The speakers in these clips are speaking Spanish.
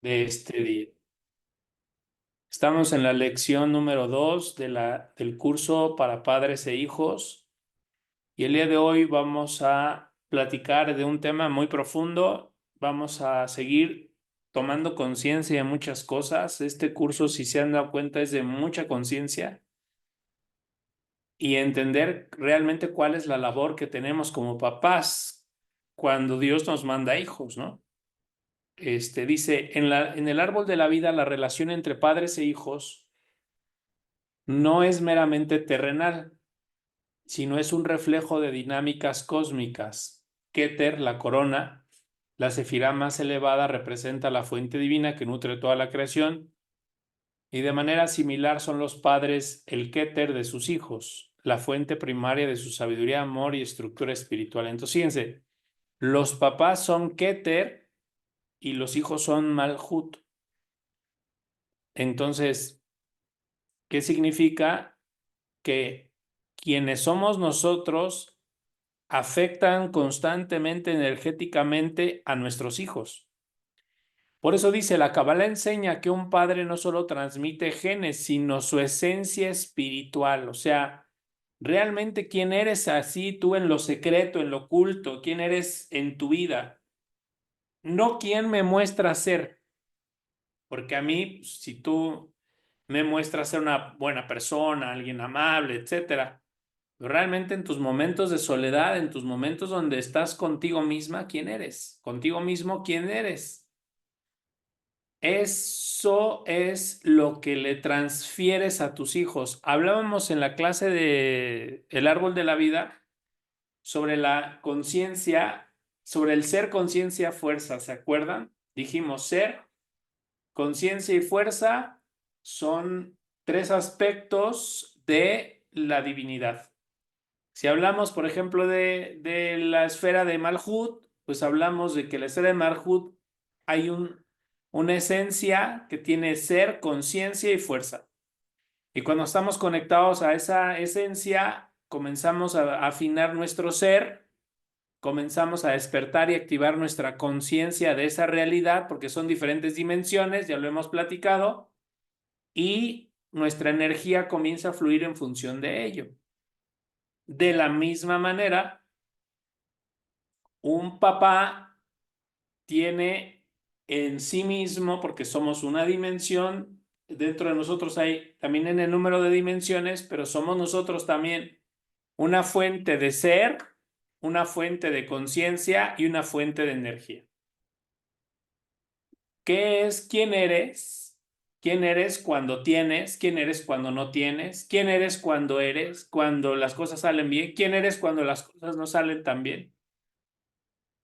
de este día. Estamos en la lección número 2 del curso para padres e hijos y el día de hoy vamos a platicar de un tema muy profundo. Vamos a seguir tomando conciencia de muchas cosas. Este curso, si se han dado cuenta, es de mucha conciencia y entender realmente cuál es la labor que tenemos como papás cuando Dios nos manda hijos, ¿no? Dice, en el árbol de la vida, la relación entre padres e hijos no es meramente terrenal, sino es un reflejo de dinámicas cósmicas. Keter, la corona, la sefirá más elevada, representa la fuente divina que nutre toda la creación, y de manera similar son los padres el Keter de sus hijos, la fuente primaria de su sabiduría, amor y estructura espiritual. Entonces, fíjense, los papás son Keter y los hijos son Malhut. Entonces, ¿qué significa? Que quienes somos nosotros afectan constantemente energéticamente a nuestros hijos. Por eso dice, la Cábala enseña que un padre no solo transmite genes, sino su esencia espiritual. O sea, realmente quién eres así tú en lo secreto, en lo oculto, quién eres en tu vida. No quién me muestra ser, porque a mí, si tú me muestras ser una buena persona, alguien amable, etcétera, realmente en tus momentos de soledad, en tus momentos donde estás contigo misma, ¿quién eres? Contigo mismo, ¿quién eres? Eso es lo que le transfieres a tus hijos. Hablábamos en la clase de El árbol de la vida sobre la conciencia, sobre el ser, conciencia, fuerza, ¿se acuerdan? Dijimos ser, conciencia y fuerza son tres aspectos de la divinidad. Si hablamos, por ejemplo, de la esfera de Malhut, pues hablamos de que la esfera de Malhut hay una esencia que tiene ser, conciencia y fuerza. Y cuando estamos conectados a esa esencia, comenzamos a afinar nuestro ser, comenzamos a despertar y activar nuestra conciencia de esa realidad, porque son diferentes dimensiones, ya lo hemos platicado, y nuestra energía comienza a fluir en función de ello. De la misma manera, un papá tiene en sí mismo, porque somos una dimensión, dentro de nosotros hay también en el número de dimensiones, pero somos nosotros también una fuente de ser, una fuente de conciencia y una fuente de energía. ¿Qué es quién eres? ¿Quién eres cuando tienes? ¿Quién eres cuando no tienes? ¿Quién eres cuando las cosas salen bien? ¿Quién eres cuando las cosas no salen tan bien?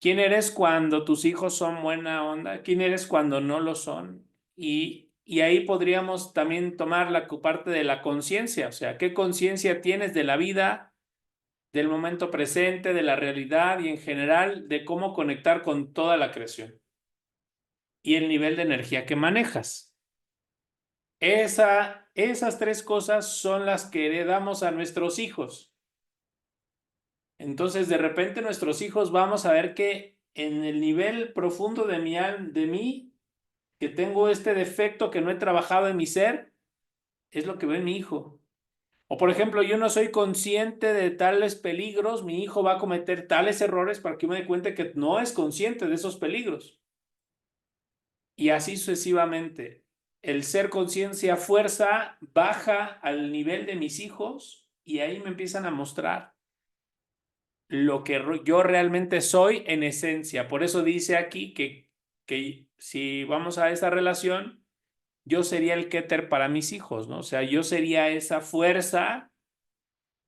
¿Quién eres cuando tus hijos son buena onda? ¿Quién eres cuando no lo son? Y ahí podríamos también tomar la parte de la conciencia, o sea, ¿qué conciencia tienes de la vida, del momento presente, de la realidad y en general de cómo conectar con toda la creación? Y el nivel de energía que manejas. Esas tres cosas son las que heredamos a nuestros hijos. Entonces, de repente nuestros hijos vamos a ver que en el nivel profundo de mí, que tengo este defecto que no he trabajado en mi ser, es lo que ve mi hijo. O por ejemplo, yo no soy consciente de tales peligros, mi hijo va a cometer tales errores para que me dé cuenta que no es consciente de esos peligros. Y así sucesivamente. El ser conciencia fuerza baja al nivel de mis hijos y ahí me empiezan a mostrar lo que yo realmente soy en esencia. Por eso dice aquí que si vamos a esa relación, yo sería el Keter para mis hijos, ¿no? O sea, yo sería esa fuerza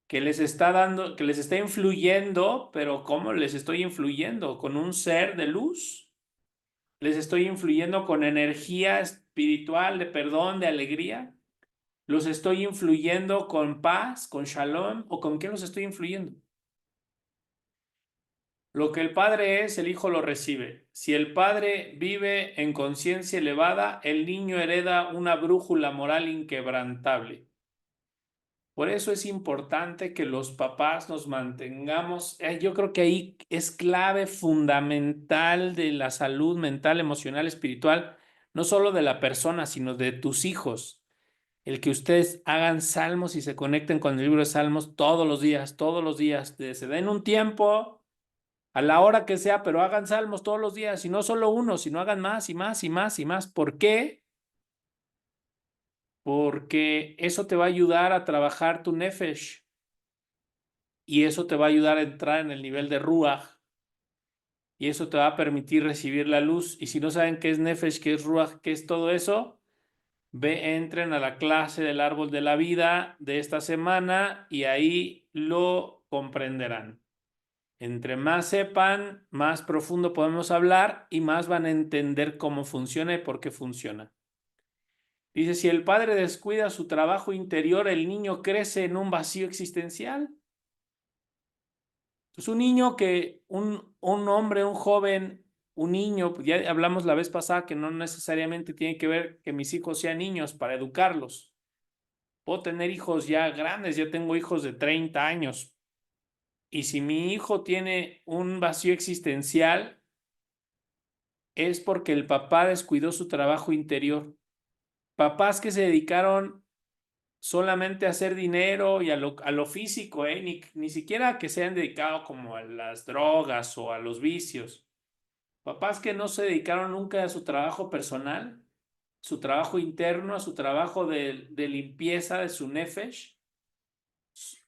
que les está dando, que les está influyendo, pero ¿cómo les estoy influyendo? Con un ser de luz. Les estoy influyendo con energía espiritual, de perdón, de alegría. Los estoy influyendo con paz, con shalom, o con qué los estoy influyendo. Lo que el Padre es, el Hijo lo recibe. Si el Padre vive en conciencia elevada, el niño hereda una brújula moral inquebrantable. Por eso es importante que los papás nos mantengamos. Yo creo que ahí es clave fundamental de la salud mental, emocional, espiritual. no solo de la persona, sino de tus hijos. El que ustedes hagan salmos y se conecten con el libro de Salmos todos los días, se den un tiempo a la hora que sea, pero hagan salmos todos los días, y no solo uno, sino hagan más y más y más y más. ¿Por qué? Porque eso te va a ayudar a trabajar tu nefesh, y eso te va a ayudar a entrar en el nivel de ruach, y eso te va a permitir recibir la luz. Y si no saben qué es nefesh, qué es ruach, qué es todo eso, entren a la clase del árbol de la vida de esta semana y ahí lo comprenderán. Entre más sepan, más profundo podemos hablar y más van a entender cómo funciona y por qué funciona. Dice, si el padre descuida su trabajo interior, el niño crece en un vacío existencial. Es un niño un hombre, un joven, un niño, ya hablamos la vez pasada que no necesariamente tiene que ver que mis hijos sean niños para educarlos. Puedo tener hijos ya grandes, yo tengo hijos de 30 años. Y si mi hijo tiene un vacío existencial, es porque el papá descuidó su trabajo interior. Papás que se dedicaron solamente a hacer dinero y a lo físico, ni siquiera que se han dedicado como a las drogas o a los vicios. Papás que no se dedicaron nunca a su trabajo personal, su trabajo interno, a su trabajo de limpieza de su nefesh.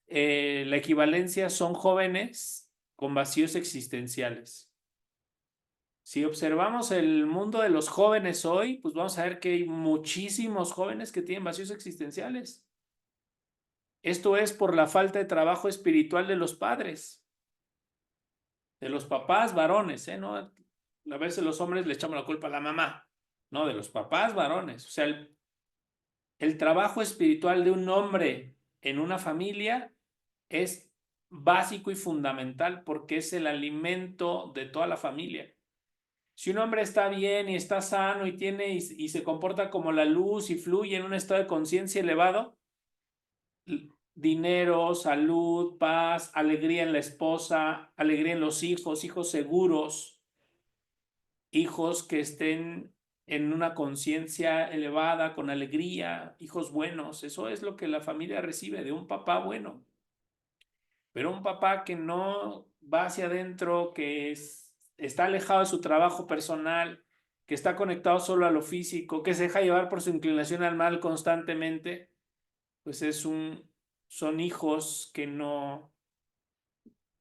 La equivalencia son jóvenes con vacíos existenciales. Si observamos el mundo de los jóvenes hoy, pues vamos a ver que hay muchísimos jóvenes que tienen vacíos existenciales. Esto es por la falta de trabajo espiritual de los padres, de los papás varones, ¿no? A veces los hombres le echamos la culpa a la mamá, no, de los papás varones. O sea, el trabajo espiritual de un hombre en una familia es básico y fundamental porque es el alimento de toda la familia. Si un hombre está bien y está sano y y se comporta como la luz y fluye en un estado de conciencia elevado, dinero, salud, paz, alegría en la esposa, alegría en los hijos, hijos seguros, hijos que estén en una conciencia elevada, con alegría, hijos buenos. Eso es lo que la familia recibe de un papá bueno. Pero un papá que no va hacia adentro, está alejado de su trabajo personal, que está conectado solo a lo físico, que se deja llevar por su inclinación al mal constantemente, pues son hijos que no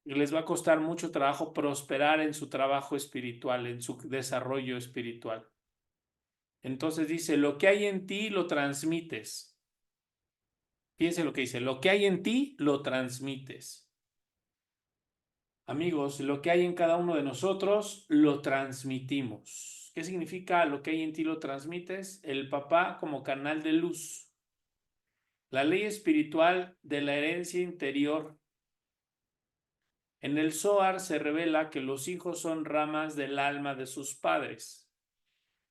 les va a costar mucho trabajo prosperar en su trabajo espiritual, en su desarrollo espiritual. Entonces dice, lo que hay en ti lo transmites. Fíjense lo que dice, lo que hay en ti lo transmites. Amigos, lo que hay en cada uno de nosotros lo transmitimos. ¿Qué significa lo que hay en ti lo transmites? El papá como canal de luz. La ley espiritual de la herencia interior. En el Zohar se revela que los hijos son ramas del alma de sus padres.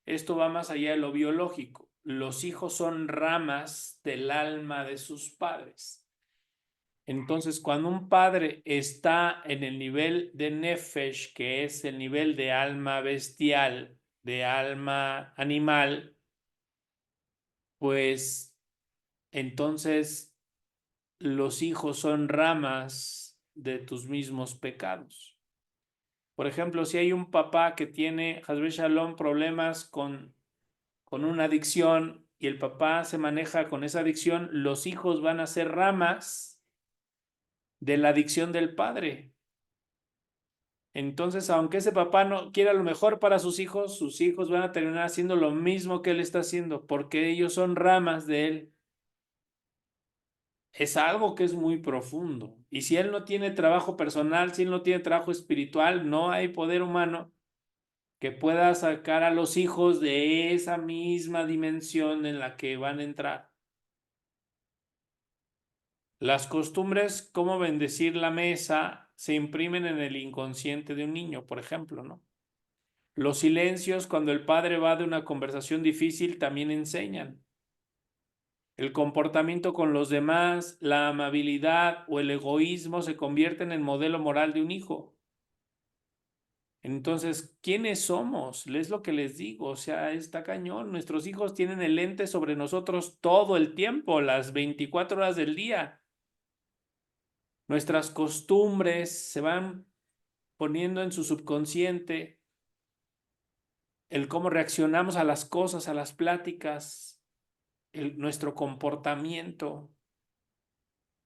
Esto va más allá de lo biológico. Los hijos son ramas del alma de sus padres. Entonces, cuando un padre está en el nivel de nefesh, que es el nivel de alma bestial, de alma animal, pues entonces los hijos son ramas de tus mismos pecados. Por ejemplo, si hay un papá que tiene, Hazbe Shalom, problemas con una adicción y el papá se maneja con esa adicción, los hijos van a ser ramas de la adicción del padre. Entonces, aunque ese papá no quiera lo mejor para sus hijos van a terminar haciendo lo mismo que él está haciendo, porque ellos son ramas de él. Es algo que es muy profundo. Y si él no tiene trabajo personal, si él no tiene trabajo espiritual, no hay poder humano que pueda sacar a los hijos de esa misma dimensión en la que van a entrar. Las costumbres, como bendecir la mesa, se imprimen en el inconsciente de un niño, por ejemplo, ¿no? Los silencios, cuando el padre va de una conversación difícil, también enseñan. El comportamiento con los demás, la amabilidad o el egoísmo se convierten en modelo moral de un hijo. Entonces, ¿quiénes somos? Es lo que les digo, o sea, está cañón. Nuestros hijos tienen el lente sobre nosotros todo el tiempo, las 24 horas del día. Nuestras costumbres se van poniendo en su subconsciente, el cómo reaccionamos a las cosas, a las pláticas, nuestro comportamiento.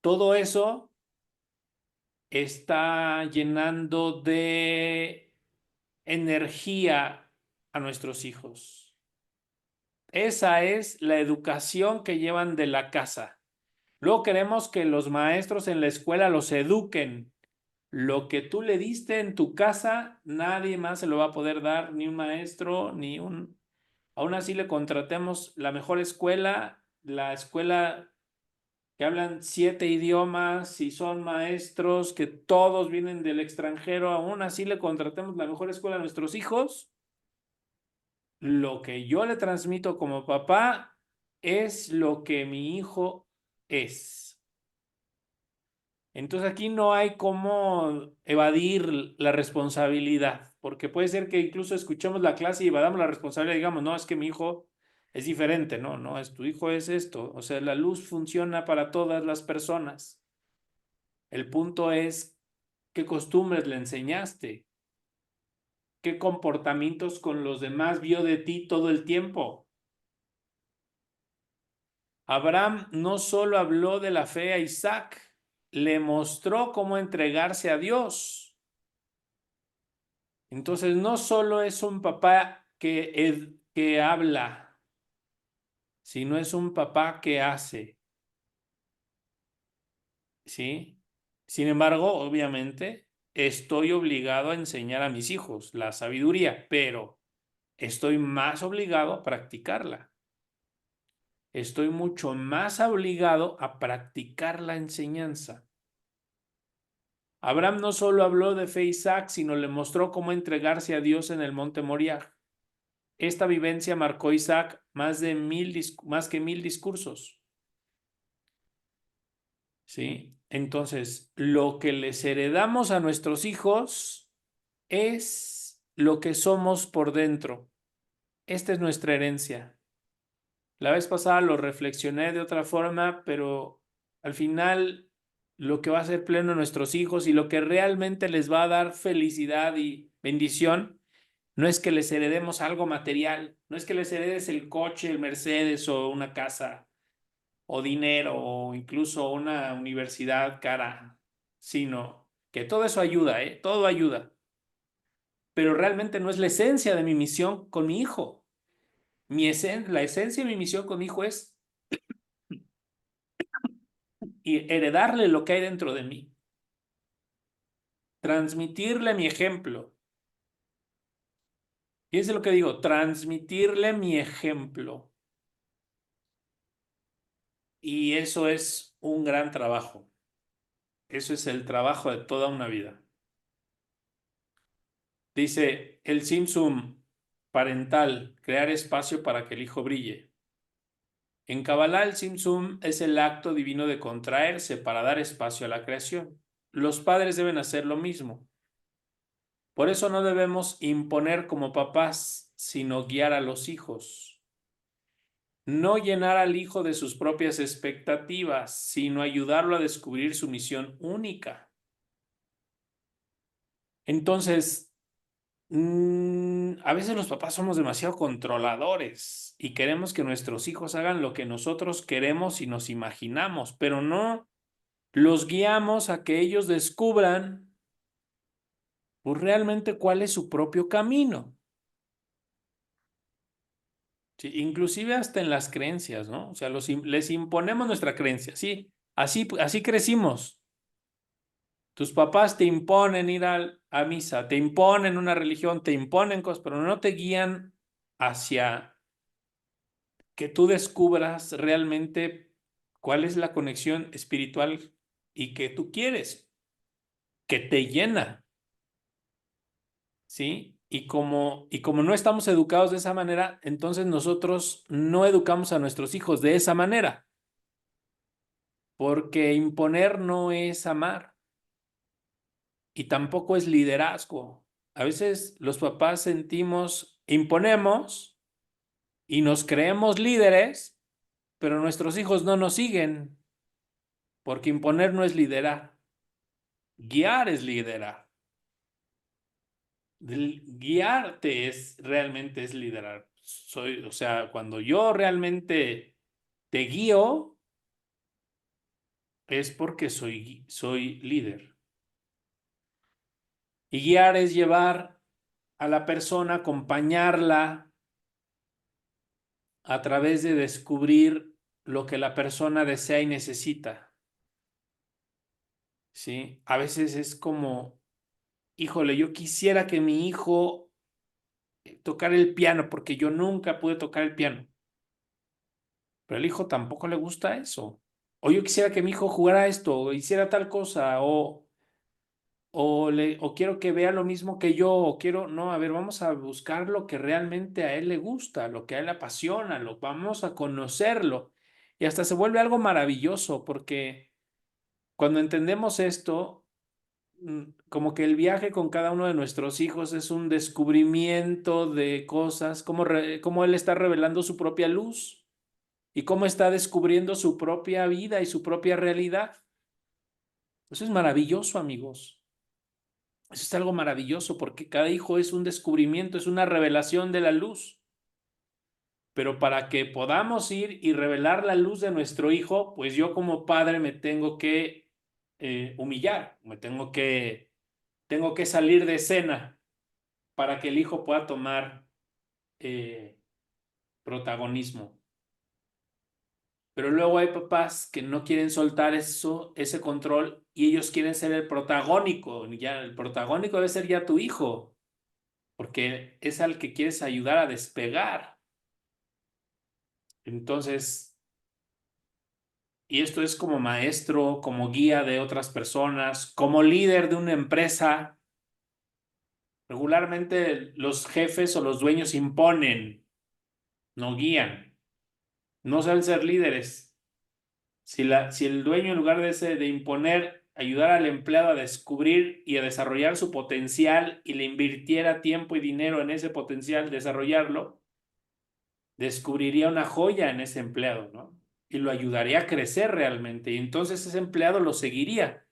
Todo eso está llenando de energía a nuestros hijos. Esa es la educación que llevan de la casa. Luego queremos que los maestros en la escuela los eduquen. Lo que tú le diste en tu casa, nadie más se lo va a poder dar, ni un maestro, ni un... Aún así le contratemos la mejor escuela, la escuela que hablan 7 idiomas y son maestros que todos vienen del extranjero, aún así le contratemos la mejor escuela a nuestros hijos. Lo que yo le transmito como papá es lo que mi hijo es. Entonces aquí no hay cómo evadir la responsabilidad, porque puede ser que incluso escuchemos la clase y evadamos la responsabilidad, digamos, no, es que mi hijo es diferente, no, no, es tu hijo es esto, o sea, la luz funciona para todas las personas. El punto es qué costumbres le enseñaste, qué comportamientos con los demás vio de ti todo el tiempo. Abraham no solo habló de la fe a Isaac, le mostró cómo entregarse a Dios. Entonces, no solo es un papá que habla, sino es un papá que hace, ¿sí? Sin embargo, obviamente, estoy obligado a enseñar a mis hijos la sabiduría, pero estoy más obligado a practicarla. Estoy mucho más obligado a practicar la enseñanza. Abraham no solo habló de fe a Isaac, sino le mostró cómo entregarse a Dios en el monte Moriah. Esta vivencia marcó a Isaac más que 1000 discursos. ¿Sí? Entonces, lo que les heredamos a nuestros hijos es lo que somos por dentro. Esta es nuestra herencia. La vez pasada lo reflexioné de otra forma, pero al final lo que va a ser pleno a nuestros hijos y lo que realmente les va a dar felicidad y bendición no es que les heredemos algo material, no es que les heredes el coche, el Mercedes o una casa o dinero o incluso una universidad cara, sino que todo eso ayuda, ¿eh? Todo ayuda. Pero realmente no es la esencia de mi misión con mi hijo. La esencia de mi misión con mi hijo es heredarle lo que hay dentro de mí, transmitirle mi ejemplo. Fíjense lo que digo, transmitirle mi ejemplo. Y eso es un gran trabajo. Eso es el trabajo de toda una vida. Dice el Simsum parental, crear espacio para que el hijo brille. En Kabbalah, el Simsum es el acto divino de contraerse para dar espacio a la creación. Los padres deben hacer lo mismo. Por eso no debemos imponer como papás, sino guiar a los hijos. No llenar al hijo de sus propias expectativas, sino ayudarlo a descubrir su misión única. Entonces, a veces los papás somos demasiado controladores y queremos que nuestros hijos hagan lo que nosotros queremos y nos imaginamos, pero no los guiamos a que ellos descubran pues, realmente cuál es su propio camino. Sí, inclusive hasta en las creencias, ¿no? O sea, les imponemos nuestra creencia, sí, así crecimos. Tus papás te imponen ir a misa, te imponen una religión, te imponen cosas, pero no te guían hacia que tú descubras realmente cuál es la conexión espiritual y que tú quieres, que te llena, ¿sí? Y como no estamos educados de esa manera, entonces nosotros no educamos a nuestros hijos de esa manera, porque imponer no es amar y tampoco es liderazgo. A veces los papás sentimos, imponemos y nos creemos líderes, pero nuestros hijos no nos siguen, porque imponer no es liderar, guiar es liderar. Guiarte realmente es liderar. O sea, cuando yo realmente te guío, es porque soy líder. Y guiar es llevar a la persona, acompañarla a través de descubrir lo que la persona desea y necesita. ¿Sí? A veces es como, híjole, yo quisiera que mi hijo tocara el piano porque yo nunca pude tocar el piano. Pero al hijo tampoco le gusta eso. O yo quisiera que mi hijo jugara esto, o hiciera tal cosa, o quiero que vea lo mismo que yo, o quiero, no, a ver, vamos a buscar lo que realmente a él le gusta, lo que a él le apasiona, vamos a conocerlo. Y hasta se vuelve algo maravilloso, porque cuando entendemos esto, como que el viaje con cada uno de nuestros hijos es un descubrimiento de cosas, como él está revelando su propia luz y cómo está descubriendo su propia vida y su propia realidad. Eso es maravilloso, amigos. Eso es algo maravilloso porque cada hijo es un descubrimiento, es una revelación de la luz. Pero para que podamos ir y revelar la luz de nuestro hijo, pues yo como padre me tengo que humillar, tengo que salir de escena para que el hijo pueda tomar eh, protagonismo. Pero luego hay papás que no quieren soltar ese control y ellos quieren ser el protagónico. Ya, el protagónico debe ser ya tu hijo, porque es al que quieres ayudar a despegar. Entonces, y esto es como maestro, como guía de otras personas, como líder de una empresa. Regularmente los jefes o los dueños imponen, no guían, no saben ser líderes. Si el dueño, en lugar de imponer, ayudar al empleado a descubrir y a desarrollar su potencial y le invirtiera tiempo y dinero en ese potencial, desarrollarlo, descubriría una joya en ese empleado, ¿no? Y lo ayudaría a crecer realmente. Y entonces ese empleado lo seguiría.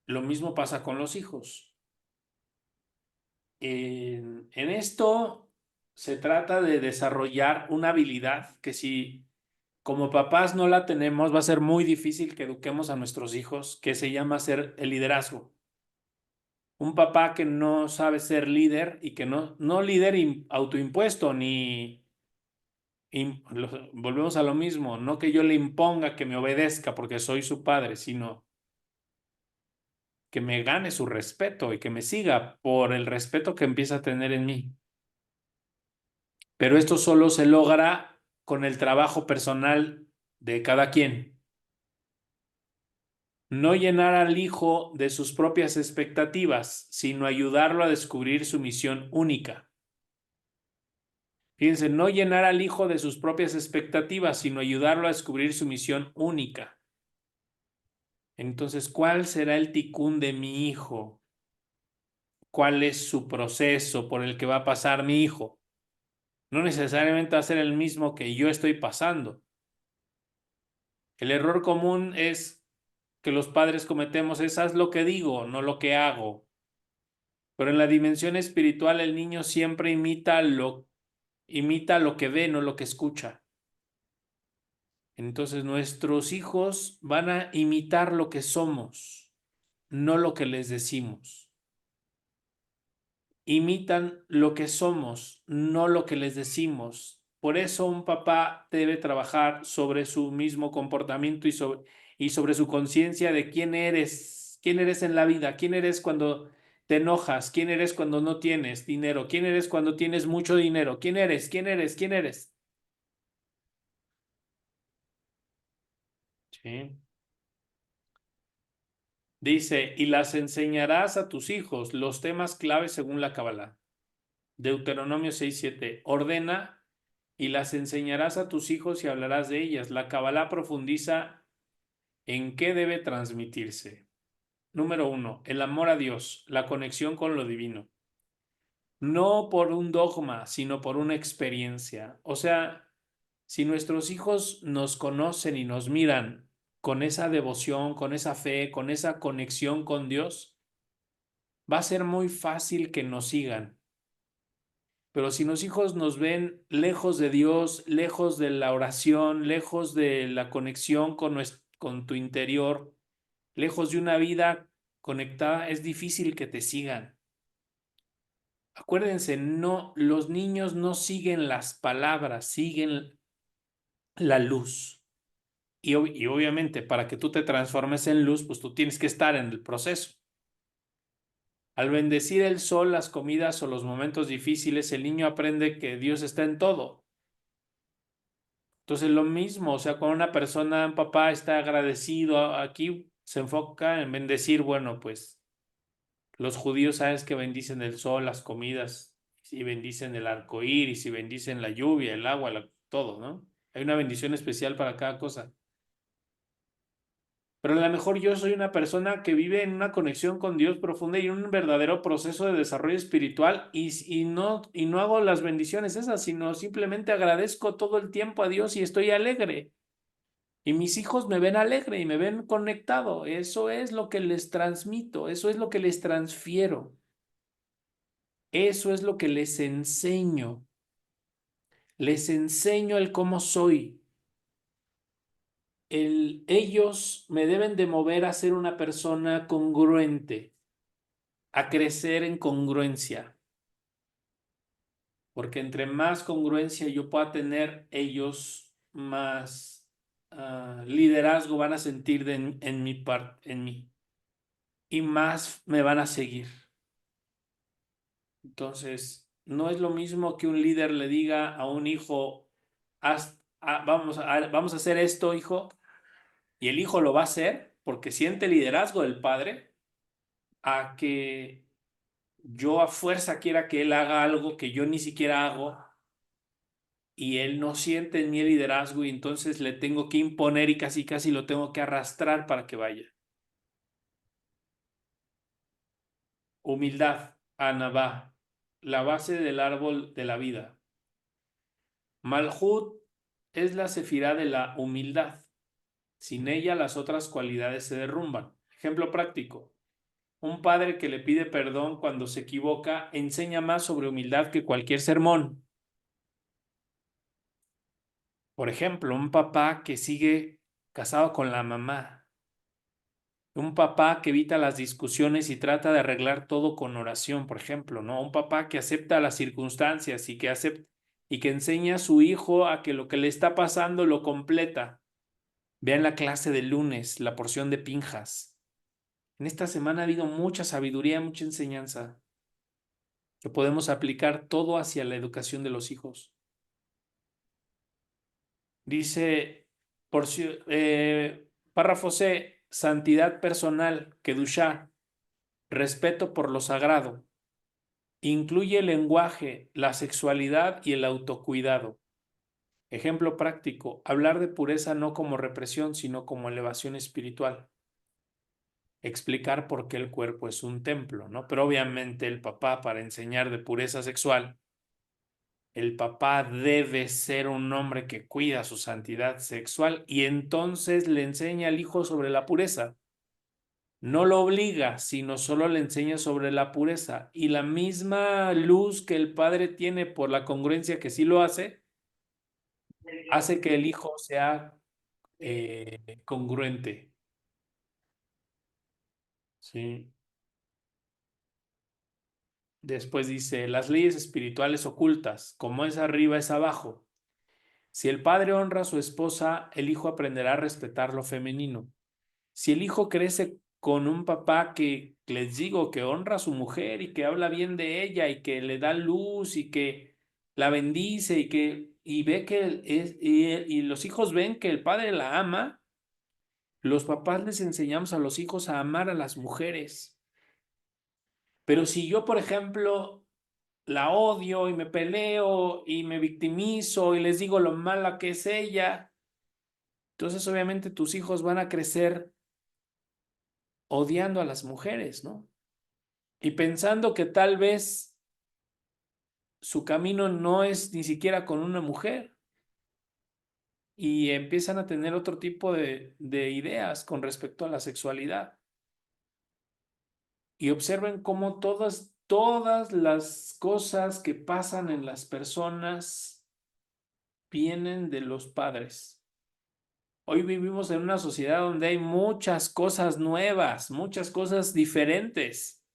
Lo mismo pasa con los hijos. En esto se trata de desarrollar una habilidad que si como papás no la tenemos, va a ser muy difícil que eduquemos a nuestros hijos, que se llama ser el liderazgo. Un papá que no sabe ser líder y que no líder autoimpuesto, volvemos a lo mismo, no que yo le imponga que me obedezca porque soy su padre, sino que me gane su respeto y que me siga por el respeto que empieza a tener en mí. Pero esto solo se logra con el trabajo personal de cada quien. No llenar al hijo de sus propias expectativas, sino ayudarlo a descubrir su misión única. Fíjense, no llenar al hijo de sus propias expectativas, sino ayudarlo a descubrir su misión única. Entonces, ¿cuál será el ticún de mi hijo? ¿Cuál es su proceso por el que va a pasar mi hijo? No necesariamente va a ser el mismo que yo estoy pasando. El error común es que los padres cometemos es haz lo que digo, no lo que hago. Pero en la dimensión espiritual el niño siempre imita lo que ve, no lo que escucha. Entonces nuestros hijos van a imitar lo que somos, no lo que les decimos. Imitan lo que somos, no lo que les decimos. Por eso un papá debe trabajar sobre su mismo comportamiento y sobre su conciencia de quién eres en la vida, quién eres cuando te enojas, quién eres cuando no tienes dinero, quién eres cuando tienes mucho dinero, quién eres, quién eres, quién eres. Sí. Dice, y las enseñarás a tus hijos los temas claves según la Cábala. Deuteronomio 6:7. Ordena y las enseñarás a tus hijos y hablarás de ellas. La Cábala profundiza en qué debe transmitirse. número 1, el amor a Dios, la conexión con lo divino. No por un dogma, sino por una experiencia. O sea, si nuestros hijos nos conocen y nos miran con esa devoción, con esa fe, con esa conexión con Dios, va a ser muy fácil que nos sigan. Pero si los hijos nos ven lejos de Dios, lejos de la oración, lejos de la conexión con tu interior, lejos de una vida conectada, es difícil que te sigan. Acuérdense, no, los niños no siguen las palabras, siguen la luz. Y obviamente, para que tú te transformes en luz, pues tú tienes que estar en el proceso. Al bendecir el sol, las comidas o los momentos difíciles, el niño aprende que Dios está en todo. Entonces, lo mismo, o sea, cuando una persona, un papá está agradecido, aquí se enfoca en bendecir, bueno, pues los judíos sabes que bendicen el sol, las comidas, y bendicen el arco iris, y bendicen la lluvia, el agua, todo, ¿no? Hay una bendición especial para cada cosa. Pero a lo mejor yo soy una persona que vive en una conexión con Dios profunda y un verdadero proceso de desarrollo espiritual y no hago las bendiciones esas, sino simplemente agradezco todo el tiempo a Dios y estoy alegre. Y mis hijos me ven alegre y me ven conectado. Eso es lo que les transmito, eso es lo que les transfiero, eso es lo que les enseño. Les enseño el cómo soy. Ellos me deben de mover a ser una persona congruente, a crecer en congruencia, porque entre más congruencia yo pueda tener, ellos más liderazgo van a sentir en mí y más me van a seguir. Entonces, no es lo mismo que un líder le diga a un hijo, vamos a hacer esto, hijo, y el hijo lo va a hacer porque siente el liderazgo del padre, a que yo a fuerza quiera que él haga algo que yo ni siquiera hago y él no siente en mí el liderazgo y entonces le tengo que imponer y casi casi lo tengo que arrastrar para que vaya. Humildad, Anabá, la base del árbol de la vida. Malhut es la sefirá de la humildad. Sin ella las otras cualidades se derrumban. Ejemplo práctico. Un padre que le pide perdón cuando se equivoca enseña más sobre humildad que cualquier sermón. Por ejemplo, un papá que sigue casado con la mamá. Un papá que evita las discusiones y trata de arreglar todo con oración, por ejemplo, ¿no? Un papá que acepta las circunstancias y que enseña a su hijo a que lo que le está pasando lo completa. Vean la clase del lunes, la porción de Pinjas. En esta semana ha habido mucha sabiduría, mucha enseñanza que podemos aplicar todo hacia la educación de los hijos. Dice, párrafo C, santidad personal, kedushá, respeto por lo sagrado. Incluye el lenguaje, la sexualidad y el autocuidado. Ejemplo práctico, hablar de pureza no como represión, sino como elevación espiritual. Explicar por qué el cuerpo es un templo, ¿no? Pero obviamente el papá, para enseñar de pureza sexual, el papá debe ser un hombre que cuida su santidad sexual y entonces le enseña al hijo sobre la pureza. No lo obliga, sino solo le enseña sobre la pureza. Y la misma luz que el padre tiene por la congruencia que sí lo hace que el hijo sea congruente. ¿Sí? Después dice, las leyes espirituales ocultas, como es arriba es abajo. Si el padre honra a su esposa, el hijo aprenderá a respetar lo femenino. Si el hijo crece con un papá que, les digo, que honra a su mujer y que habla bien de ella y que le da luz y que la bendice y ve que y los hijos ven que el padre la ama, los papás les enseñamos a los hijos a amar a las mujeres. Pero si yo, por ejemplo, la odio y me peleo y me victimizo y les digo lo mala que es ella, entonces obviamente tus hijos van a crecer odiando a las mujeres, ¿no? Y pensando que tal vez su camino no es ni siquiera con una mujer. Y empiezan a tener otro tipo de ideas con respecto a la sexualidad. Y observen cómo todas las cosas que pasan en las personas vienen de los padres. Hoy vivimos en una sociedad donde hay muchas cosas nuevas, muchas cosas diferentes.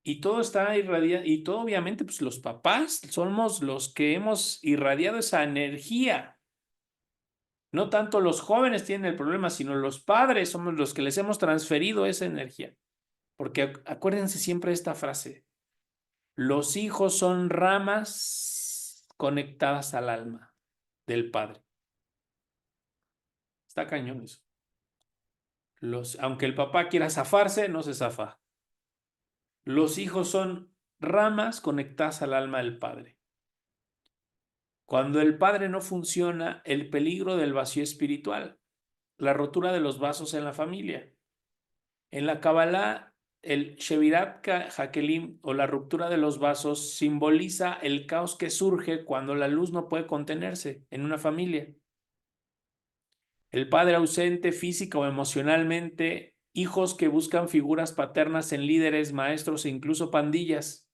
Y todo está irradiado, y todo obviamente, pues los papás somos los que hemos irradiado esa energía. No tanto los jóvenes tienen el problema, sino los padres somos los que les hemos transferido esa energía. Porque acuérdense siempre de esta frase: los hijos son ramas conectadas al alma del padre. Está cañón eso. Aunque el papá quiera zafarse, no se zafa. Los hijos son ramas conectadas al alma del padre. Cuando el padre no funciona, el peligro del vacío espiritual, la rotura de los vasos en la familia. En la Kabbalah, el Shevirat Hakelim, o la ruptura de los vasos, simboliza el caos que surge cuando la luz no puede contenerse en una familia. El padre ausente física o emocionalmente, hijos que buscan figuras paternas en líderes, maestros e incluso pandillas.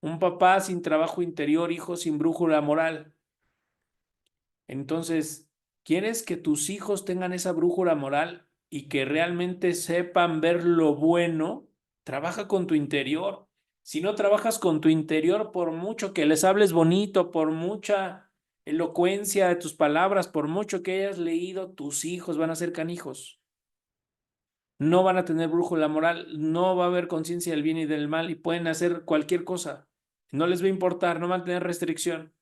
Un papá sin trabajo interior, hijos sin brújula moral. Entonces, ¿quieres que tus hijos tengan esa brújula moral y que realmente sepan ver lo bueno? Trabaja con tu interior. Si no trabajas con tu interior, por mucho que les hables bonito, por mucha elocuencia de tus palabras, por mucho que hayas leído, tus hijos van a ser canijos. No van a tener brújula moral, no va a haber conciencia del bien y del mal y pueden hacer cualquier cosa. No les va a importar, no van a tener restricción.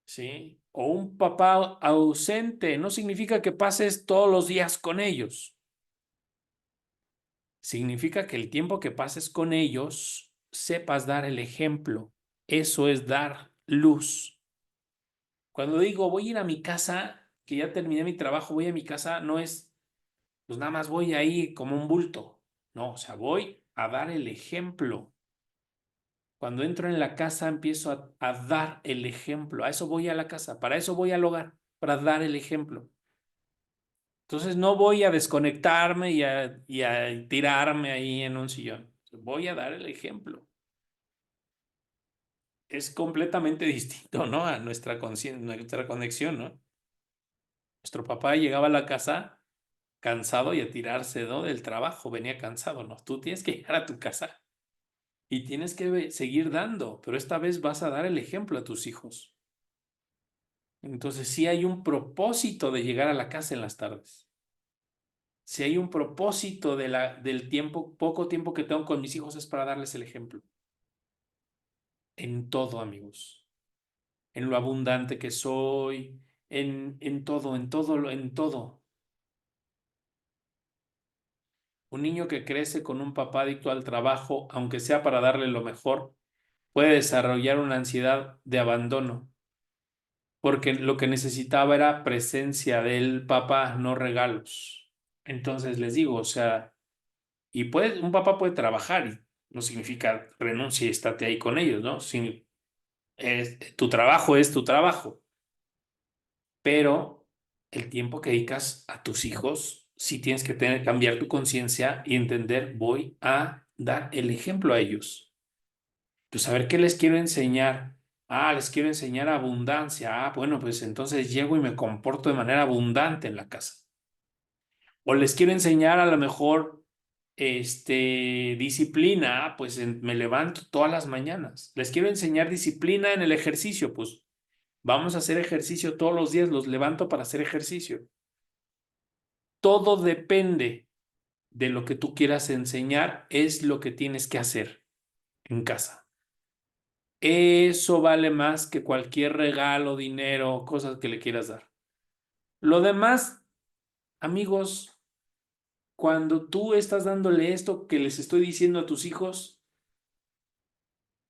¿Sí? O un papá ausente no significa que pases todos los días con ellos. Significa que el tiempo que pases con ellos, sepas dar el ejemplo. Eso es dar luz. Cuando digo voy a ir a mi casa, que ya terminé mi trabajo, voy a mi casa, no es, pues nada más voy ahí como un bulto. No, o sea, voy a dar el ejemplo. Cuando entro en la casa, empiezo a dar el ejemplo. A eso voy a la casa, para eso voy al hogar, para dar el ejemplo. Entonces no voy a desconectarme y a tirarme ahí en un sillón. Voy a dar el ejemplo. Es completamente distinto, ¿no? A nuestra conexión, ¿no? Nuestro papá llegaba a la casa cansado y a tirarse, ¿no? Del trabajo, venía cansado, ¿no? Tú tienes que llegar a tu casa y tienes que seguir dando, pero esta vez vas a dar el ejemplo a tus hijos. Entonces sí hay un propósito de llegar a la casa en las tardes. Si hay un propósito del tiempo, poco tiempo que tengo con mis hijos, es para darles el ejemplo. En todo, amigos. En lo abundante que soy, en todo, en todo. Un niño que crece con un papá adicto al trabajo, aunque sea para darle lo mejor, puede desarrollar una ansiedad de abandono, porque lo que necesitaba era presencia del papá, no regalos. Entonces les digo, o sea, un papá puede trabajar y no significa renuncia y estate ahí con ellos, ¿no? Tu trabajo es tu trabajo, pero el tiempo que dedicas a tus hijos, sí tienes que cambiar tu conciencia y entender, voy a dar el ejemplo a ellos. Pues a ver qué les quiero enseñar. Ah, les quiero enseñar abundancia. Ah, bueno, pues entonces llego y me comporto de manera abundante en la casa. O les quiero enseñar a lo mejor disciplina, pues me levanto todas las mañanas. Les quiero enseñar disciplina en el ejercicio, pues vamos a hacer ejercicio todos los días, los levanto para hacer ejercicio. Todo depende de lo que tú quieras enseñar, es lo que tienes que hacer en casa. Eso vale más que cualquier regalo, dinero, cosas que le quieras dar. Lo demás, amigos, cuando tú estás dándole esto que les estoy diciendo a tus hijos,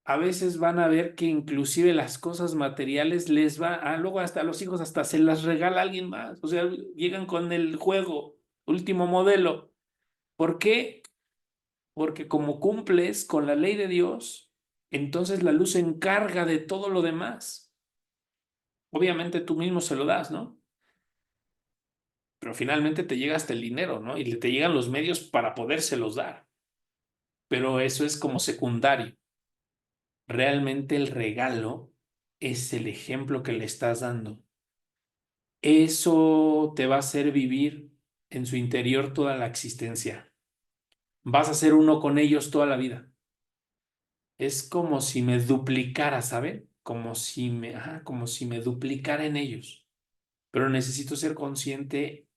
a veces van a ver que inclusive las cosas materiales luego hasta a los hijos hasta se las regala alguien más. O sea, llegan con el juego. último modelo. ¿Por qué? Porque como cumples con la ley de Dios, entonces la luz se encarga de todo lo demás. Obviamente tú mismo se lo das, ¿no? Pero finalmente te llega hasta el dinero, ¿no? Y te llegan los medios para podérselos dar. Pero eso es como secundario. Realmente el regalo es el ejemplo que le estás dando. Eso te va a hacer vivir en su interior toda la existencia. Vas a ser uno con ellos toda la vida. Es como si me duplicara, ¿saben? Como si me duplicara en ellos. Pero necesito ser consciente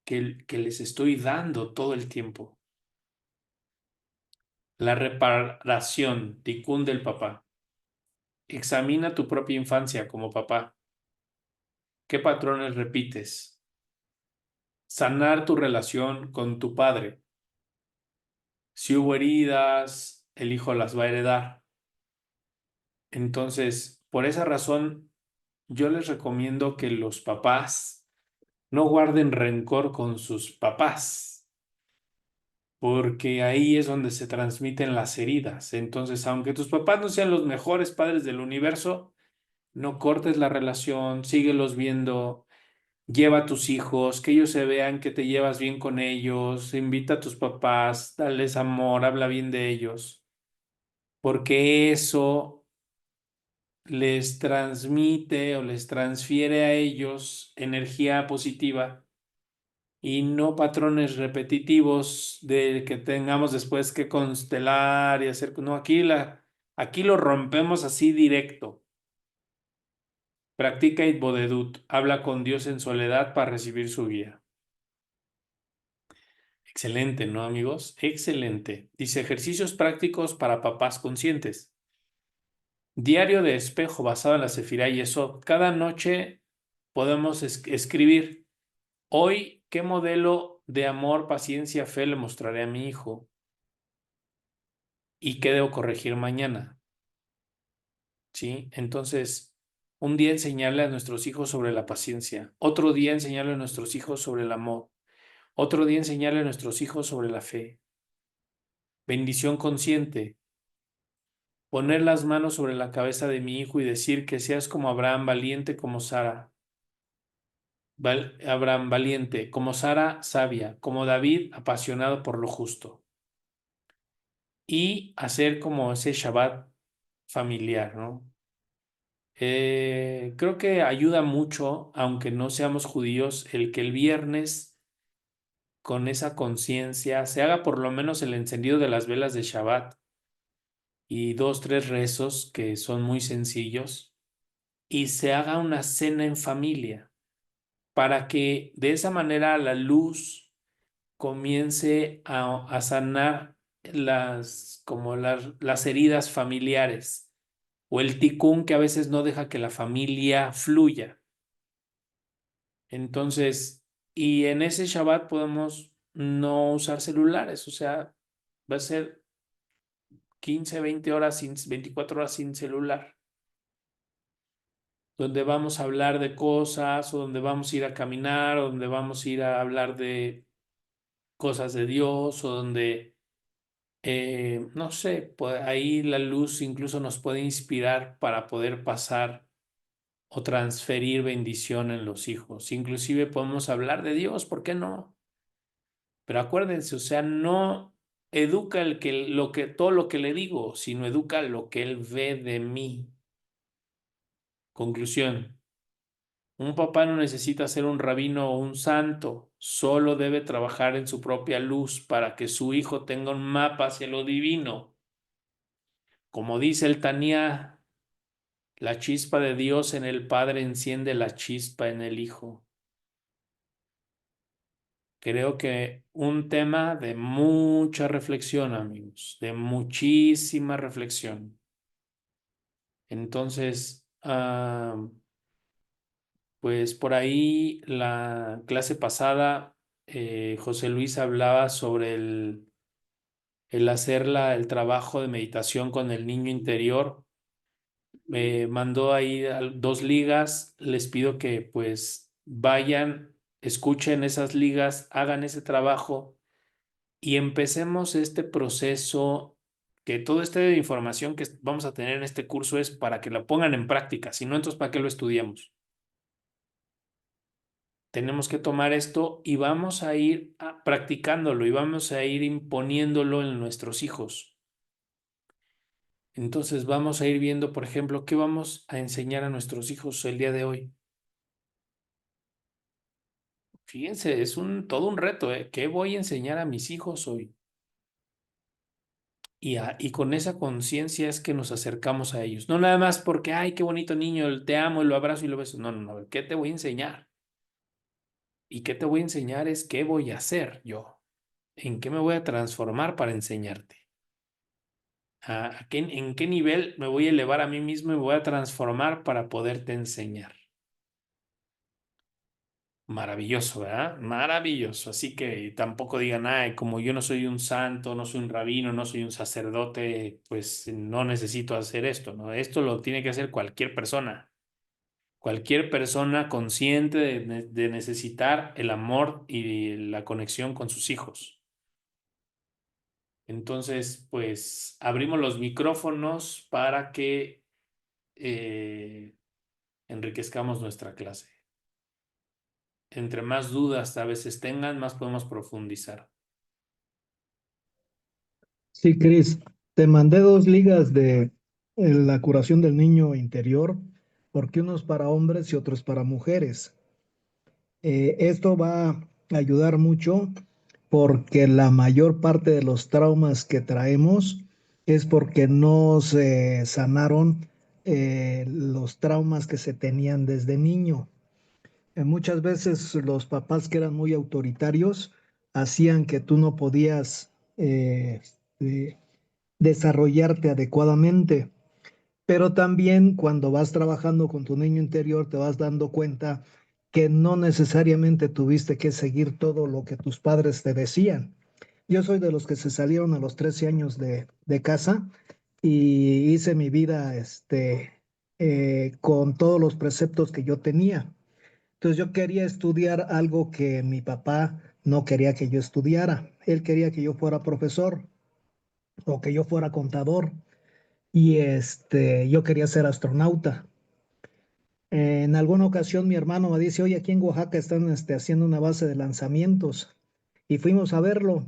que les estoy dando todo el tiempo. La reparación, ticún del papá. Examina tu propia infancia como papá. ¿Qué patrones repites? Sanar tu relación con tu padre. Si hubo heridas, el hijo las va a heredar. Entonces, por esa razón, yo les recomiendo que los papás no guarden rencor con sus papás, porque ahí es donde se transmiten las heridas. Entonces, aunque tus papás no sean los mejores padres del universo, no cortes la relación, síguelos viendo, lleva a tus hijos, que ellos se vean que te llevas bien con ellos, invita a tus papás, dales amor, habla bien de ellos, porque eso les transmite o les transfiere a ellos energía positiva y no patrones repetitivos de que tengamos después que constelar y hacer. No, aquí lo rompemos así directo. Practica Itbodedut, habla con Dios en soledad para recibir su guía. Excelente, ¿no, amigos? Excelente. Dice ejercicios prácticos para papás conscientes. Diario de espejo basado en la Sefirá y eso. Cada noche podemos escribir, hoy, ¿qué modelo de amor, paciencia, fe le mostraré a mi hijo? ¿Y qué debo corregir mañana? ¿Sí? Entonces, un día enseñarle a nuestros hijos sobre la paciencia, otro día enseñarle a nuestros hijos sobre el amor, otro día enseñarle a nuestros hijos sobre la fe. Bendición consciente. Poner las manos sobre la cabeza de mi hijo y decir que seas como Abraham, valiente como Sara. Abraham, valiente, como Sara, sabia, como David, apasionado por lo justo. Y hacer como ese Shabbat familiar, ¿no? Creo que ayuda mucho, aunque no seamos judíos, el que el viernes, con esa conciencia, se haga por lo menos el encendido de las velas de Shabbat y dos, tres rezos que son muy sencillos, y se haga una cena en familia para que de esa manera la luz comience a sanar las heridas familiares o el ticún que a veces no deja que la familia fluya. Entonces, y en ese Shabbat podemos no usar celulares, o sea, va a ser 15, 20 horas, 24 horas sin celular, donde vamos a hablar de cosas, o donde vamos a ir a caminar, o donde vamos a ir a hablar de cosas de Dios, o donde, no sé, pues ahí la luz incluso nos puede inspirar para poder pasar o transferir bendición en los hijos. Inclusive podemos hablar de Dios, ¿por qué no? Pero acuérdense, o sea, no educa todo lo que le digo, sino educa lo que él ve de mí. Conclusión. Un papá no necesita ser un rabino o un santo, solo debe trabajar en su propia luz para que su hijo tenga un mapa hacia lo divino. Como dice el Tanía, la chispa de Dios en el Padre enciende la chispa en el Hijo. Creo que un tema de mucha reflexión, amigos, de muchísima reflexión. Entonces, pues por ahí la clase pasada, José Luis hablaba sobre el hacer el trabajo de meditación con el niño interior. Me mandó ahí dos ligas. Les pido que pues vayan. escuchen esas ligas, hagan ese trabajo y empecemos este proceso, que toda esta información que vamos a tener en este curso es para que la pongan en práctica, si no, entonces ¿para qué lo estudiamos? Tenemos que tomar esto y vamos a ir practicándolo y vamos a ir imponiéndolo en nuestros hijos. Entonces vamos a ir viendo, por ejemplo, qué vamos a enseñar a nuestros hijos el día de hoy. Fíjense, es todo un reto, ¿eh? ¿Qué voy a enseñar a mis hijos hoy? Y con esa conciencia es que nos acercamos a ellos. No nada más porque, ay, qué bonito niño, te amo y lo abrazo y lo beso. No, no, no. ¿Qué te voy a enseñar? Y qué te voy a enseñar es qué voy a hacer yo. ¿En qué me voy a transformar para enseñarte? ¿En qué nivel me voy a elevar a mí mismo y me voy a transformar para poderte enseñar? Maravilloso, ¿verdad? Maravilloso. Así que tampoco digan, ay, como yo no soy un santo, no soy un rabino, no soy un sacerdote, pues no necesito hacer esto, ¿no? Esto lo tiene que hacer cualquier persona consciente de necesitar el amor y la conexión con sus hijos. Entonces, pues abrimos los micrófonos para que eh, enriquezcamos nuestra clase. Entre más dudas a veces tengan, más podemos profundizar. Sí, Cris, te mandé dos ligas de la curación del niño interior, porque uno es para hombres y otro es para mujeres. Esto va a ayudar mucho porque la mayor parte de los traumas que traemos es porque no se sanaron los traumas que se tenían desde niño. Muchas veces los papás que eran muy autoritarios hacían que tú no podías desarrollarte adecuadamente. Pero también cuando vas trabajando con tu niño interior te vas dando cuenta que no necesariamente tuviste que seguir todo lo que tus padres te decían. Yo soy de los que se salieron a los 13 años de casa y hice mi vida con todos los preceptos que yo tenía. Entonces yo quería estudiar algo que mi papá no quería que yo estudiara. Él quería que yo fuera profesor o que yo fuera contador y yo quería ser astronauta. En alguna ocasión mi hermano me dice, oye, aquí en Oaxaca están haciendo una base de lanzamientos y fuimos a verlo,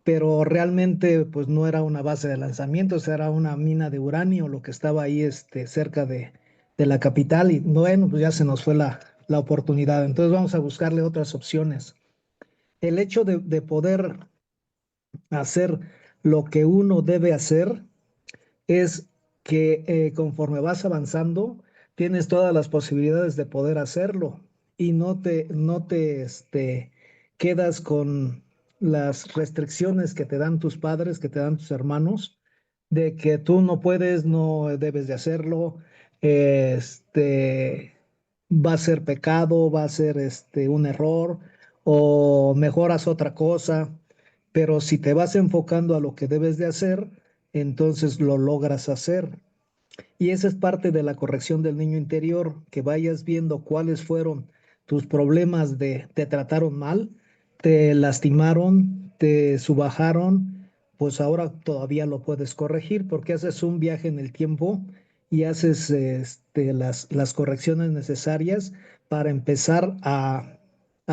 pero realmente pues no era una base de lanzamientos, era una mina de uranio, lo que estaba ahí cerca de la capital y bueno, pues ya se nos fue la oportunidad, entonces vamos a buscarle otras opciones. El hecho de poder hacer lo que uno debe hacer es que conforme vas avanzando, tienes todas las posibilidades de poder hacerlo y no te quedas con las restricciones que te dan tus padres, que te dan tus hermanos, de que tú no puedes, no debes de hacerlo, va a ser pecado, va a ser un error o mejoras otra cosa, pero si te vas enfocando a lo que debes de hacer, entonces lo logras hacer. Y esa es parte de la corrección del niño interior, que vayas viendo cuáles fueron tus problemas de te trataron mal, te lastimaron, te subajaron, pues ahora todavía lo puedes corregir porque haces un viaje en el tiempo y haces las correcciones necesarias para empezar a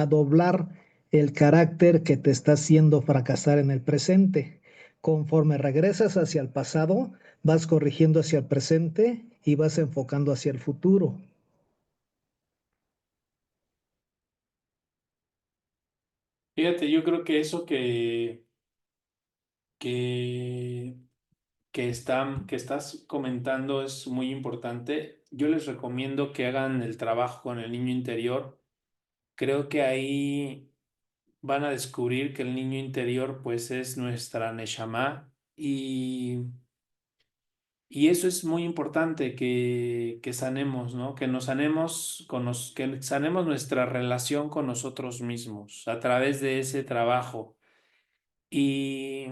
doblar el carácter que te está haciendo fracasar en el presente. Conforme regresas hacia el pasado, vas corrigiendo hacia el presente y vas enfocando hacia el futuro. Fíjate, yo creo que eso que, que estás comentando es muy importante. Yo les recomiendo que hagan el trabajo con el niño interior. Creo que ahí van a descubrir que el niño interior pues es nuestra Neshama y eso es muy importante que sanemos, ¿no? Que nos sanemos que sanemos nuestra relación con nosotros mismos a través de ese trabajo. Y,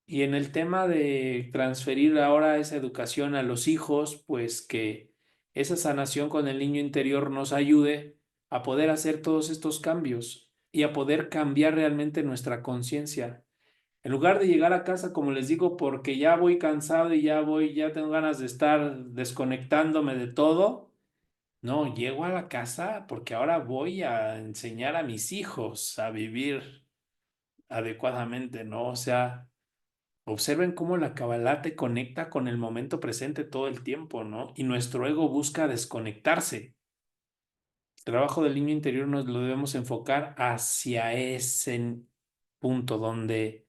y en el tema de transferir ahora esa educación a los hijos, pues que esa sanación con el niño interior nos ayude a poder hacer todos estos cambios y a poder cambiar realmente nuestra conciencia. En lugar de llegar a casa, como les digo, porque ya voy cansado y ya tengo ganas de estar desconectándome de todo. No, llego a la casa porque ahora voy a enseñar a mis hijos a vivir adecuadamente, ¿no? O sea, observen cómo la Kabbalah te conecta con el momento presente todo el tiempo, ¿no? Y nuestro ego busca desconectarse. El trabajo del niño interior nos lo debemos enfocar hacia ese punto donde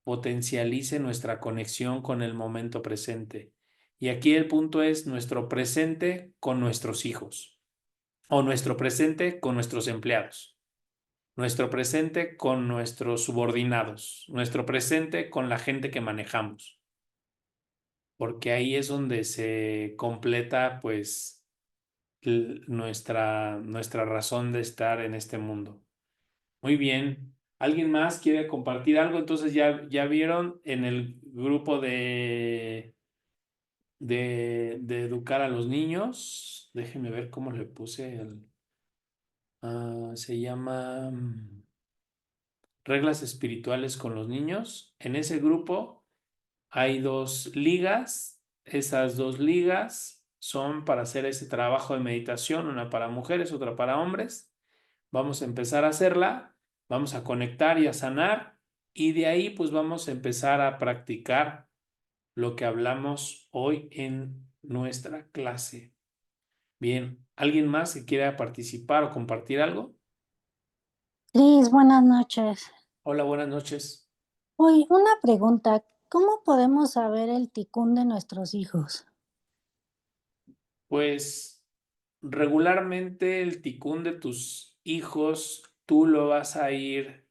potencialice nuestra conexión con el momento presente. Y aquí el punto es nuestro presente con nuestros hijos o nuestro presente con nuestros empleados, nuestro presente con nuestros subordinados, nuestro presente con la gente que manejamos, porque ahí es donde se completa pues nuestra razón de estar en este mundo. Muy bien. ¿Alguien más quiere compartir algo? Entonces ya vieron en el grupo de educar a los niños. Déjenme ver cómo le puse se llama Reglas espirituales con los niños. En ese grupo hay 2 ligas. Esas 2 ligas son para hacer ese trabajo de meditación, una para mujeres, otra para hombres. Vamos a empezar a hacerla, vamos a conectar y a sanar y de ahí pues vamos a empezar a practicar lo que hablamos hoy en nuestra clase. Bien, ¿alguien más que quiera participar o compartir algo? Liz, buenas noches. Hola, buenas noches. Oye, una pregunta, ¿cómo podemos saber el ticún de nuestros hijos? Pues regularmente el ticún de tus hijos, tú lo vas a ir,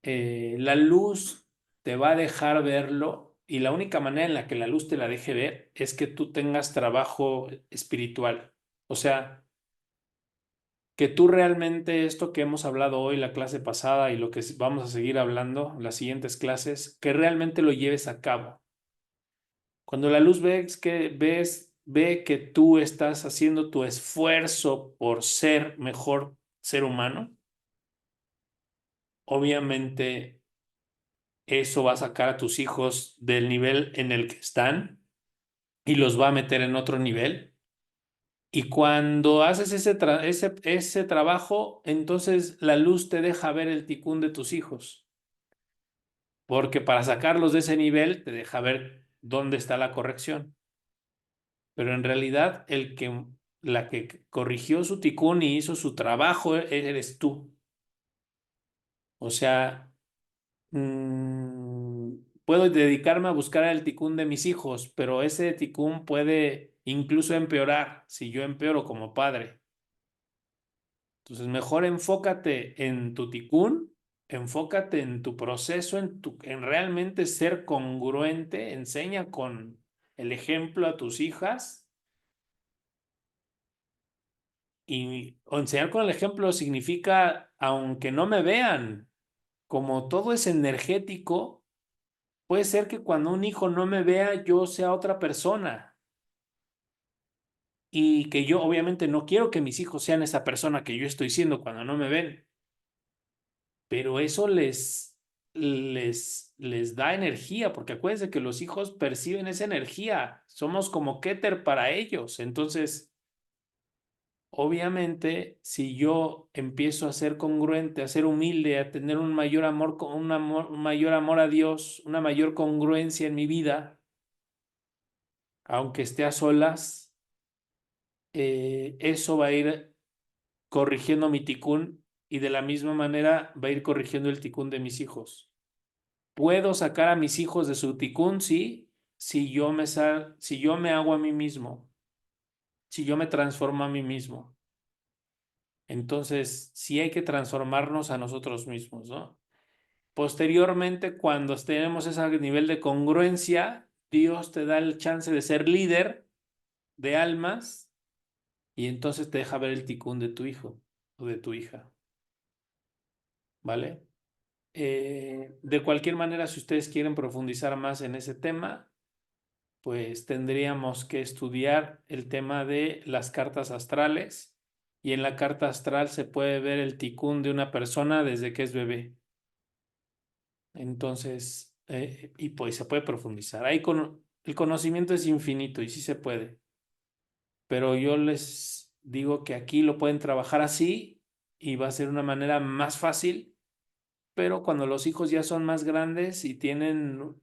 la luz te va a dejar verlo y la única manera en la que la luz te la deje ver es que tú tengas trabajo espiritual. O sea, que tú realmente esto que hemos hablado hoy, la clase pasada y lo que vamos a seguir hablando en las siguientes clases, que realmente lo lleves a cabo. Cuando la luz ve que tú estás haciendo tu esfuerzo por ser mejor ser humano, obviamente eso va a sacar a tus hijos del nivel en el que están y los va a meter en otro nivel. Y cuando haces ese trabajo, entonces la luz te deja ver el ticún de tus hijos, porque para sacarlos de ese nivel te deja ver dónde está la corrección. Pero en realidad la que corrigió su ticún y hizo su trabajo eres tú. O sea, puedo dedicarme a buscar el ticún de mis hijos, pero ese ticún puede incluso empeorar si yo empeoro como padre. Entonces, mejor enfócate en tu ticún, enfócate en tu proceso, en realmente ser congruente, enseña con el ejemplo a tus hijas. Y enseñar con el ejemplo significa, aunque no me vean, como todo es energético, puede ser que cuando un hijo no me vea, yo sea otra persona. Y que yo obviamente no quiero que mis hijos sean esa persona que yo estoy siendo cuando no me ven. Pero eso les da energía, porque acuérdense que los hijos perciben esa energía. Somos como Keter para ellos. Entonces, obviamente, si yo empiezo a ser congruente, a ser humilde, a tener un mayor amor, un mayor amor a Dios, una mayor congruencia en mi vida, aunque esté a solas, eso va a ir corrigiendo mi ticún y de la misma manera va a ir corrigiendo el ticún de mis hijos. ¿Puedo sacar a mis hijos de su ticún? Sí, si yo me hago a mí mismo, si yo me transformo a mí mismo. Entonces, sí hay que transformarnos a nosotros mismos, ¿no? Posteriormente, cuando tenemos ese nivel de congruencia, Dios te da el chance de ser líder de almas y entonces te deja ver el ticún de tu hijo o de tu hija, ¿vale? De cualquier manera, si ustedes quieren profundizar más en ese tema, pues tendríamos que estudiar el tema de las cartas astrales y en la carta astral se puede ver el ticún de una persona desde que es bebé. Entonces, y pues se puede profundizar. El conocimiento es infinito y sí se puede, pero yo les digo que aquí lo pueden trabajar así y va a ser una manera más fácil, pero cuando los hijos ya son más grandes y tienen,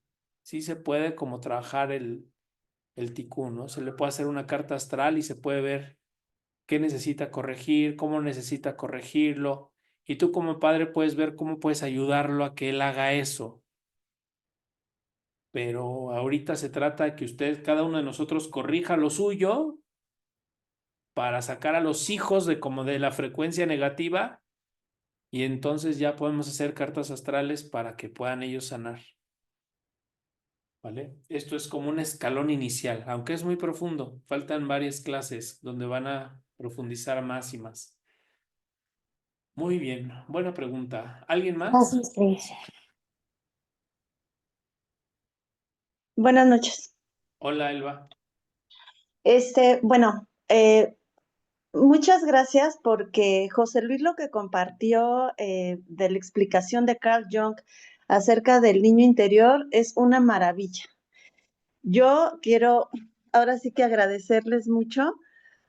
sí se puede como trabajar el ticún, ¿no? Se le puede hacer una carta astral y se puede ver qué necesita corregir, cómo necesita corregirlo. Y tú como padre puedes ver cómo puedes ayudarlo a que él haga eso. Pero ahorita se trata de que usted, cada uno de nosotros, corrija lo suyo para sacar a los hijos de como de la frecuencia negativa y entonces ya podemos hacer cartas astrales para que puedan ellos sanar. ¿Vale? Esto es como un escalón inicial, aunque es muy profundo. Faltan varias clases donde van a profundizar más y más. Muy bien, buena pregunta. ¿Alguien más? Gracias, Cris. Buenas noches. Hola, Elba. Bueno, muchas gracias porque José Luis lo que compartió de la explicación de Carl Jung acerca del niño interior es una maravilla. Yo quiero ahora sí que agradecerles mucho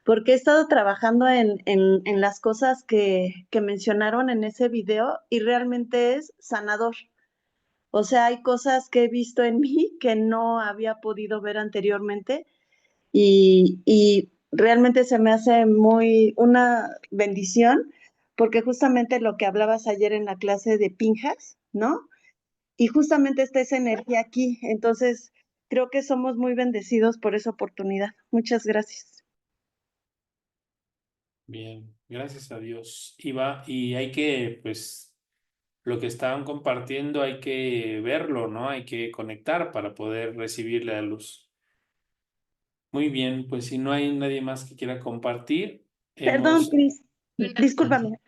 porque he estado trabajando en las cosas que mencionaron en ese video y realmente es sanador. O sea, hay cosas que he visto en mí que no había podido ver anteriormente y realmente se me hace muy una bendición porque justamente lo que hablabas ayer en la clase de Pinjas, ¿no? Y justamente está esa energía aquí. Entonces, creo que somos muy bendecidos por esa oportunidad. Muchas gracias. Bien, gracias a Dios. Y hay que, pues, lo que estaban compartiendo hay que verlo, ¿no? Hay que conectar para poder recibir la luz. Muy bien, pues si no hay nadie más que quiera compartir, Perdón, hemos... Cris, discúlpame.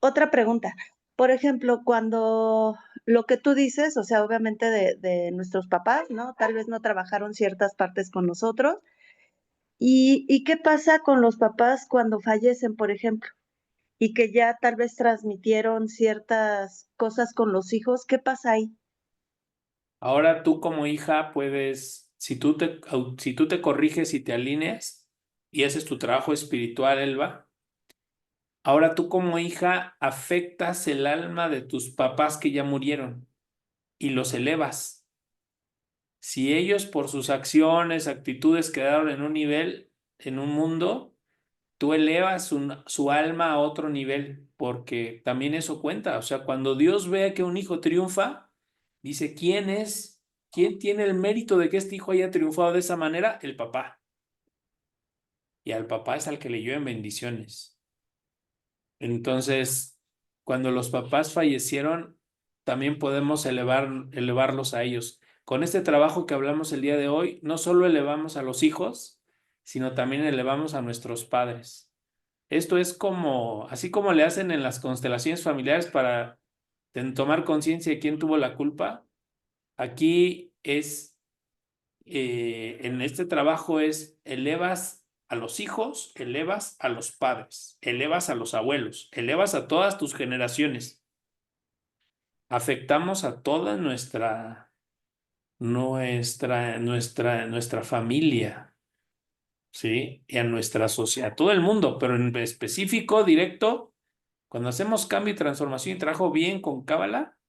Otra pregunta. Por ejemplo, cuando lo que tú dices, o sea, obviamente de nuestros papás, ¿no? Tal vez no trabajaron ciertas partes con nosotros. ¿Y qué pasa con los papás cuando fallecen, por ejemplo? Y que ya tal vez transmitieron ciertas cosas con los hijos. ¿Qué pasa ahí? Ahora tú como hija puedes, si tú te corriges y te alineas y haces tu trabajo espiritual, Elba, ahora tú como hija afectas el alma de tus papás que ya murieron y los elevas. Si ellos por sus acciones, actitudes quedaron en un nivel, en un mundo, tú elevas su alma a otro nivel, porque también eso cuenta. O sea, cuando Dios ve que un hijo triunfa, dice, ¿quién es? ¿Quién tiene el mérito de que este hijo haya triunfado de esa manera? El papá. Y al papá es al que le llueven bendiciones. Entonces, cuando los papás fallecieron, también podemos elevarlos a ellos. Con este trabajo que hablamos el día de hoy, no solo elevamos a los hijos, sino también elevamos a nuestros padres. Esto es como, así como le hacen en las constelaciones familiares para tomar conciencia de quién tuvo la culpa, aquí es, en este trabajo es, elevas a los hijos, elevas a los padres, elevas a los abuelos, elevas a todas tus generaciones. Afectamos a toda nuestra familia, ¿sí? Y a nuestra sociedad, a todo el mundo, pero en específico, directo. Cuando hacemos cambio y transformación y trabajo bien con Cábala,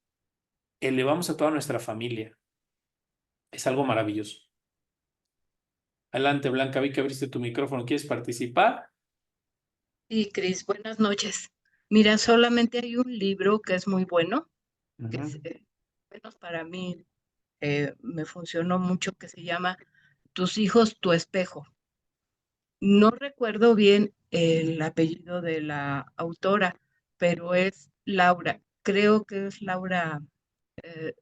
elevamos a toda nuestra familia. Es algo maravilloso. Adelante, Blanca, vi que abriste tu micrófono. ¿Quieres participar? Sí, Cris, buenas noches. Mira, solamente hay un libro que es muy bueno, que es, Ujú. menos para mí, me funcionó mucho, que se llama Tus hijos, tu espejo. No recuerdo bien el apellido de la autora, pero es Laura. Creo que es Laura eh,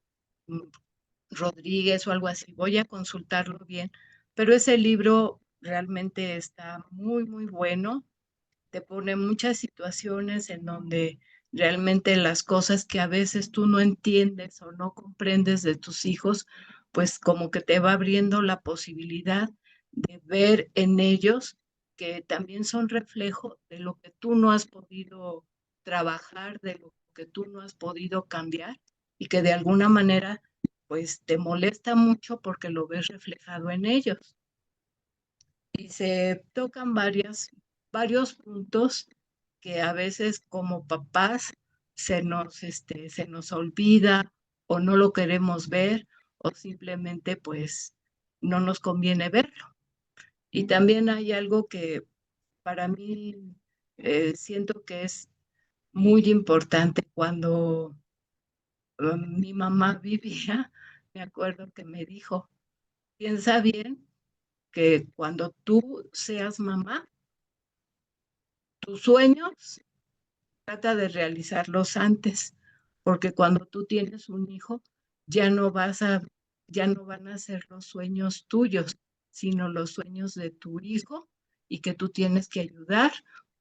mm, Rodríguez o algo así. Voy a consultarlo bien, pero ese libro realmente está muy, muy bueno. Te pone muchas situaciones en donde realmente las cosas que a veces tú no entiendes o no comprendes de tus hijos, pues como que te va abriendo la posibilidad de ver en ellos que también son reflejo de lo que tú no has podido trabajar, de lo que tú no has podido cambiar y que de alguna manera pues te molesta mucho porque lo ves reflejado en ellos. Y se tocan varios puntos que a veces como papás se nos olvida o no lo queremos ver o simplemente pues no nos conviene verlo. Y también hay algo que para mí siento que es muy importante cuando mi mamá vivía, me acuerdo que me dijo, piensa bien que cuando tú seas mamá, tus sueños trata de realizarlos antes, porque cuando tú tienes un hijo, ya no ya no van a ser los sueños tuyos, sino los sueños de tu hijo y que tú tienes que ayudar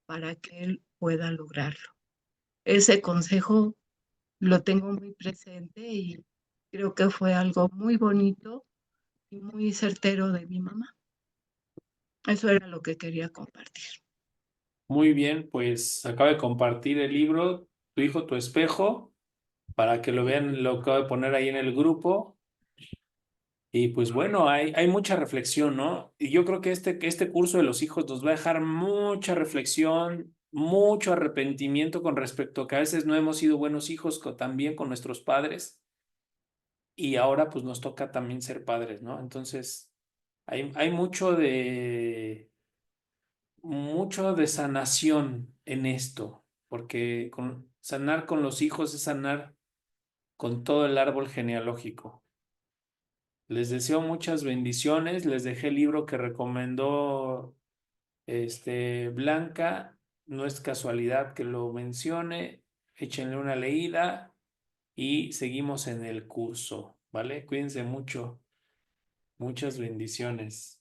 para que él pueda lograrlo. Ese consejo lo tengo muy presente y creo que fue algo muy bonito y muy certero de mi mamá. Eso era lo que quería compartir. Muy bien, pues acaba de compartir el libro, Tu hijo, tu espejo, para que lo vean, lo acabo de poner ahí en el grupo. Y pues bueno, hay mucha reflexión, ¿no? Y yo creo que este curso de los hijos nos va a dejar mucha reflexión, mucho arrepentimiento con respecto a que a veces no hemos sido buenos hijos también con nuestros padres. Y ahora pues nos toca también ser padres, ¿no? Entonces, hay mucho de sanación en esto, porque sanar con los hijos es sanar con todo el árbol genealógico. Les deseo muchas bendiciones. Les dejé el libro que recomendó Blanca. No es casualidad que lo mencione. Échenle una leída y seguimos en el curso, ¿vale? Cuídense mucho. Muchas bendiciones.